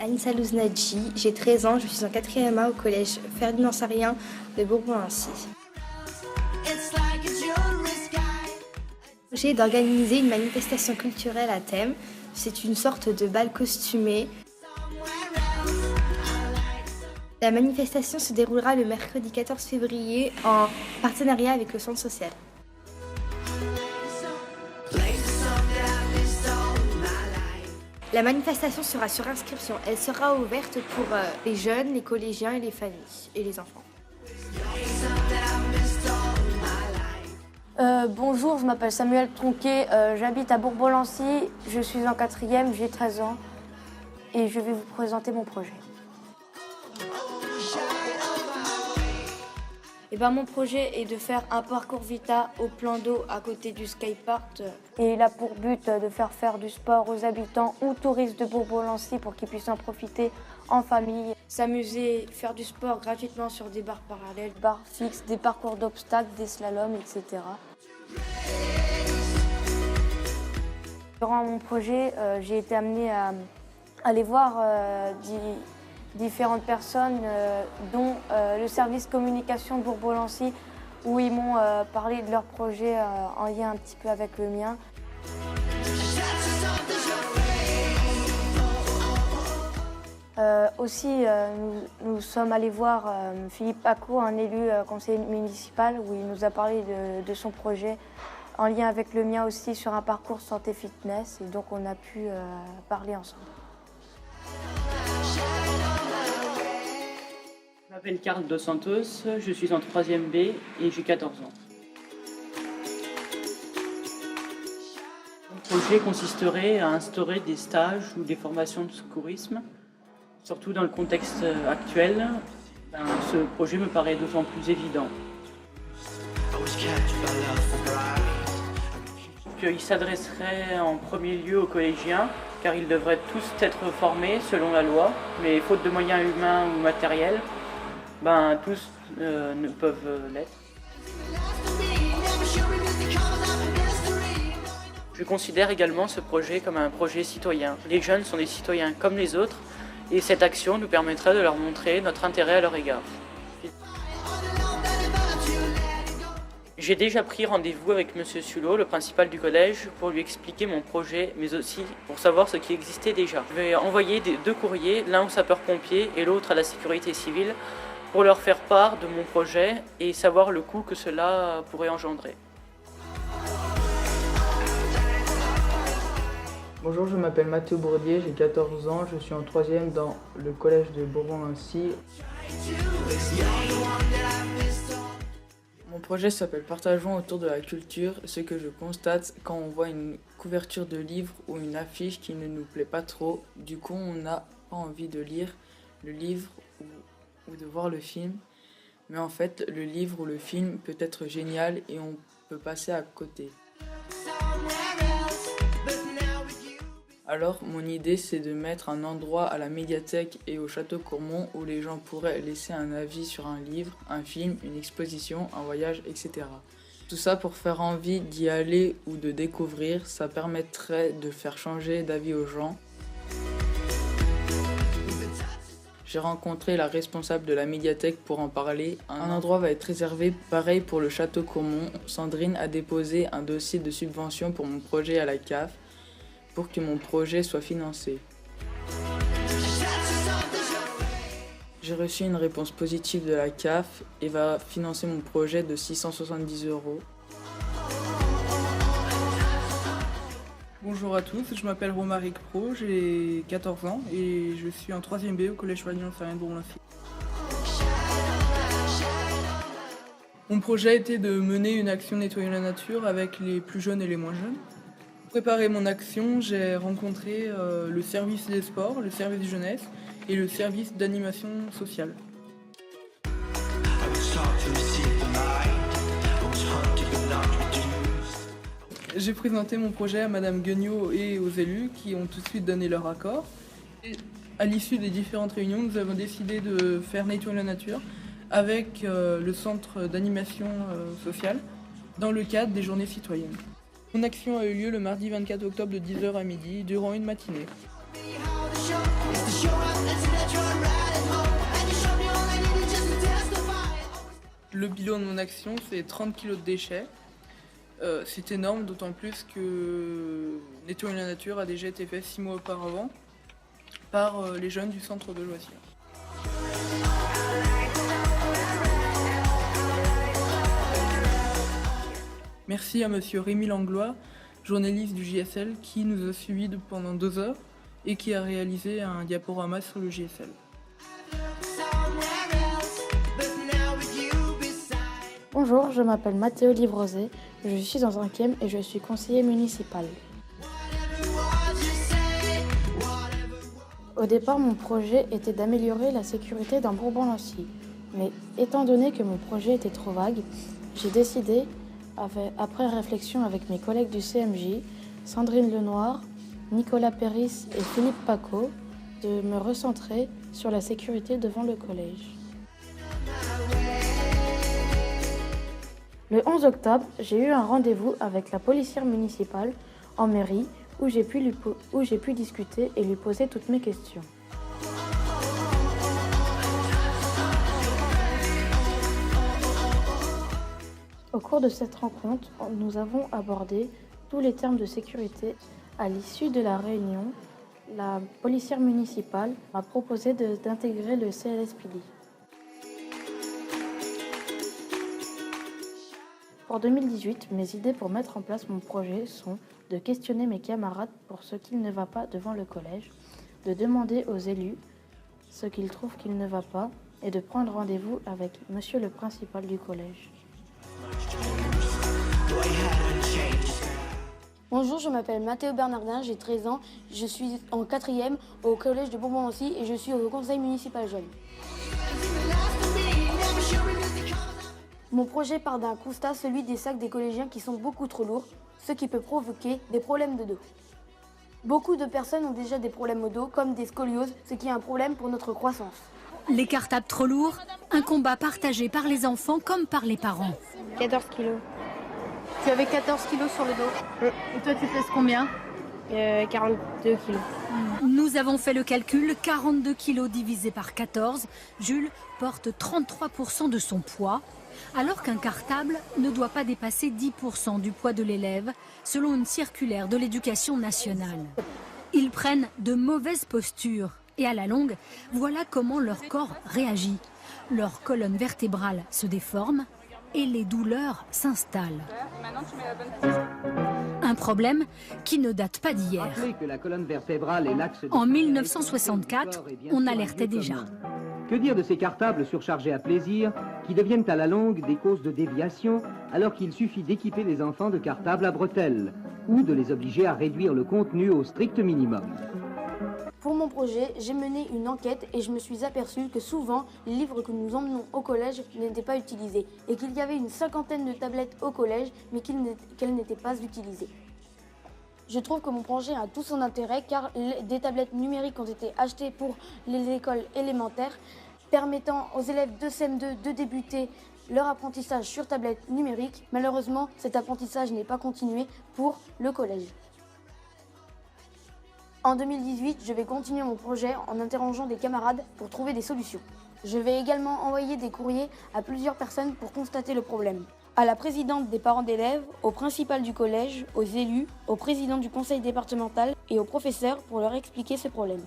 Anissa Louznadji, j'ai 13 ans, je suis en 4e A au collège Ferdinand Sarien de Bourbon-Lancy. Le projet est d'organiser une manifestation culturelle à thème. C'est une sorte de bal costumé. La manifestation se déroulera le mercredi 14 février en partenariat avec le Centre social. La manifestation sera sur inscription. Elle sera ouverte pour les jeunes, les collégiens et les familles et les enfants. Bonjour, je m'appelle Samuel Tronquet, j'habite à Bourbon-Lancy, je suis en 4e, j'ai 13 ans et je vais vous présenter mon projet. Mon projet est de faire un parcours Vita au plan d'eau à côté du skatepark. Et il a pour but de faire du sport aux habitants ou touristes de Bourbon-Lancy pour qu'ils puissent en profiter en famille, s'amuser, faire du sport gratuitement sur des barres parallèles, barres fixes, des parcours d'obstacles, des slaloms, etc. Durant mon projet, j'ai été amenée à aller voir différentes personnes, dont le service communication de Bourbon-Lancy, où ils m'ont parlé de leur projet en lien un petit peu avec le mien. Nous sommes allés voir Philippe Paco, un élu conseiller municipal, où il nous a parlé de son projet en lien avec le mien aussi sur un parcours santé-fitness, et donc on a pu parler ensemble. Je m'appelle Carl Dos Santos, je suis en 3e B et j'ai 14 ans. Mon projet consisterait à instaurer des stages ou des formations de secourisme. Surtout dans le contexte actuel, ce projet me paraît d'autant plus évident. Il s'adresserait en premier lieu aux collégiens, car ils devraient tous être formés selon la loi, mais faute de moyens humains ou matériels, tous ne peuvent l'être. Je considère également ce projet comme un projet citoyen. Les jeunes sont des citoyens comme les autres, et cette action nous permettrait de leur montrer notre intérêt à leur égard. J'ai déjà pris rendez-vous avec M. Sulot, le principal du collège, pour lui expliquer mon projet, mais aussi pour savoir ce qui existait déjà. Je vais envoyer deux courriers, l'un aux sapeurs-pompiers et l'autre à la sécurité civile, pour leur faire part de mon projet et savoir le coût que cela pourrait engendrer. Bonjour, je m'appelle Mathieu Bourdier, j'ai 14 ans, je suis en 3e dans le collège de Bourbon-Lancy. Mon projet s'appelle Partageons autour de la culture. Ce que je constate quand on voit une couverture de livre ou une affiche qui ne nous plaît pas trop, du coup on n'a pas envie de lire le livre ou de voir le film. Mais en fait, le livre ou le film peut être génial et on peut passer à côté. Alors, mon idée, c'est de mettre un endroit à la médiathèque et au château Courmont où les gens pourraient laisser un avis sur un livre, un film, une exposition, un voyage, etc. Tout ça pour faire envie d'y aller ou de découvrir, ça permettrait de faire changer d'avis aux gens. J'ai rencontré la responsable de la médiathèque pour en parler. Un endroit va être réservé pareil pour le château Courmont. Sandrine a déposé un dossier de subvention pour mon projet à la CAF, pour que mon projet soit financé. J'ai reçu une réponse positive de la CAF et va financer mon projet de 670 €. Bonjour à tous, je m'appelle Romaric Pro, j'ai 14 ans et je suis en 3e B au collège Ferdinand Sarien de Bourbon-Lancy. Mon projet était de mener une action nettoyant la nature avec les plus jeunes et les moins jeunes. Pour préparer mon action, j'ai rencontré le service des sports, le service jeunesse et le service d'animation sociale. J'ai présenté mon projet à Madame Guignot et aux élus qui ont tout de suite donné leur accord. Et à l'issue des différentes réunions, nous avons décidé de faire nettoyer la nature avec le centre d'animation sociale dans le cadre des journées citoyennes. Mon action a eu lieu le mardi 24 octobre de 10h à midi durant une matinée. Le bilan de mon action, c'est 30 kg de déchets. C'est énorme, d'autant plus que Nettoyer la nature a déjà été fait 6 mois auparavant par les jeunes du centre de loisirs. Merci à monsieur Rémi Langlois, journaliste du JSL, qui nous a suivis pendant 2 heures et qui a réalisé un diaporama sur le JSL. Bonjour, je m'appelle Mathéo Livrosé, je suis en 5e et je suis conseiller municipal. Au départ, mon projet était d'améliorer la sécurité dans Bourbon-Lancy. Mais étant donné que mon projet était trop vague, j'ai décidé, après réflexion avec mes collègues du CMJ, Sandrine Lenoir, Nicolas Péris et Philippe Paco, de me recentrer sur la sécurité devant le collège. Le 11 octobre, j'ai eu un rendez-vous avec la policière municipale en mairie où j'ai pu discuter et lui poser toutes mes questions. Au cours de cette rencontre, nous avons abordé tous les termes de sécurité. À l'issue de la réunion, la policière municipale m'a proposé d'intégrer le CLSPD. Pour 2018, mes idées pour mettre en place mon projet sont de questionner mes camarades pour ce qui ne va pas devant le collège, de demander aux élus ce qu'ils trouvent qu'il ne va pas et de prendre rendez-vous avec monsieur le principal du collège. Bonjour, je m'appelle Mathéo Bernardin, j'ai 13 ans, je suis en 4e au collège de Bourbon-Lancy et je suis au conseil municipal jeune. Mon projet part d'un constat, celui des sacs des collégiens qui sont beaucoup trop lourds, ce qui peut provoquer des problèmes de dos. Beaucoup de personnes ont déjà des problèmes au dos, comme des scolioses, ce qui est un problème pour notre croissance. Les cartables trop lourds, un combat partagé par les enfants comme par les parents. 14 kilos. Tu avais 14 kilos sur le dos. Et toi, tu pèses combien 42 kilos. Nous avons fait le calcul, 42 kilos divisé par 14. Jules porte 33% de son poids, alors qu'un cartable ne doit pas dépasser 10% du poids de l'élève, selon une circulaire de l'éducation nationale. Ils prennent de mauvaises postures et à la longue, voilà comment leur corps réagit. Leur colonne vertébrale se déforme et les douleurs s'installent. Un problème qui ne date pas d'hier. En 1964, on alertait déjà. Que dire de ces cartables surchargés à plaisir qui deviennent à la longue des causes de déviation alors qu'il suffit d'équiper les enfants de cartables à bretelles ou de les obliger à réduire le contenu au strict minimum. Pour mon projet, j'ai mené une enquête et je me suis aperçu que souvent, les livres que nous emmenons au collège n'étaient pas utilisés et qu'il y avait une 50aine de tablettes au collège mais qu'elles n'étaient pas utilisées. Je trouve que mon projet a tout son intérêt car des tablettes numériques ont été achetées pour les écoles élémentaires permettant aux élèves de CM2 de débuter leur apprentissage sur tablette numérique. Malheureusement, cet apprentissage n'est pas continué pour le collège. En 2018, je vais continuer mon projet en interrogeant des camarades pour trouver des solutions. Je vais également envoyer des courriers à plusieurs personnes pour constater le problème. À la présidente des parents d'élèves, au principal du collège, aux élus, au président du conseil départemental et aux professeurs pour leur expliquer ce problème.